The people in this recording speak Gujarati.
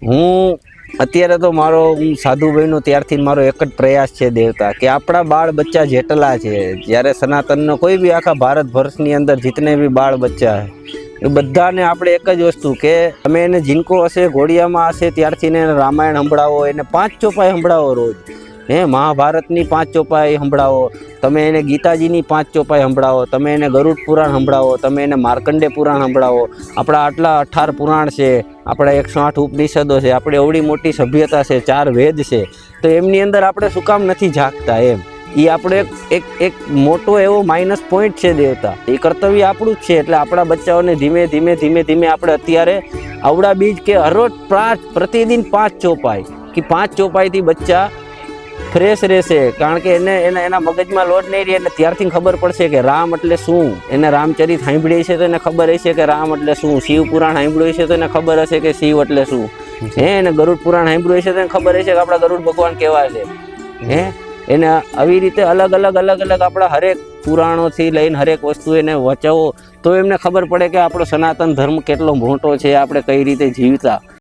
હું અત્યારે તો સાધુ બન્યો ત્યારથી મારો એક જ પ્રયાસ છે દેવતા કે આપણા બાળ બચ્ચા જેટલા છે, જ્યારે સનાતનનો કોઈ બી આખા ભારત વર્ષની અંદર જીતને બી બાળ બચ્ચા એ બધાને આપણે એક જ વસ્તુ કે તમે એને જીનકો હશે, ઘોડિયામાં હશે ત્યારથી એને રામાયણ સંભળાવો, એને 5 ચોપાઈ સંભળાવો રોજ, મહાભારતની 5 ચોપાઈ સંભળાવો, તમે એને ગીતાજીની 5 ચોપાઈ સંભળાવો, તમે એને ગરુડ પુરાણ સંભળાવો, તમે એને માર્કંડે પુરાણ સંભળાવો. આપણા આટલા 18 પુરાણ છે, આપણા 108 ઉપનિષદો છે, આપણે એવડી મોટી સભ્યતા છે, 4 વેદ છે, તો એમની અંદર આપણે શું કામ નથી જાગતા? એ આપણે એક મોટો એવો માઇનસ પોઈન્ટ છે દેવતા. એ કર્તવ્ય આપણું જ છે. એટલે આપણા બચ્ચાઓને ધીમે ધીમે આપણે અત્યારે આવડા બીજ કે હરરોજ પ્રતિદિન 5 ચોપાઈ કે 5 ચોપાઈથી બચ્ચા ફ્રેશ રહેશે. કારણ કે એના મગજમાં લોડ નહીં રહે. એટલે ત્યારથી ખબર પડશે કે રામ એટલે શું. એને રામચરિત સાંભળી છે તો એને ખબર હશે કે રામ એટલે શું. શિવ પુરાણ સાંભળ્યું હશે તો એને ખબર હશે કે શિવ એટલે શું. એને ગરુડ પુરાણ સાંભળ્યું હશે તો એને ખબર હશે કે આપણા ગરુડ ભગવાન કેવા છે. એને આવી રીતે અલગ અલગ આપણા હરેક પુરાણોથી લઈને હરેક વસ્તુ એને વચાવો તો એમને ખબર પડે કે આપણો સનાતન ધર્મ કેટલો મોટો છે, આપણે કઈ રીતે જીવતા.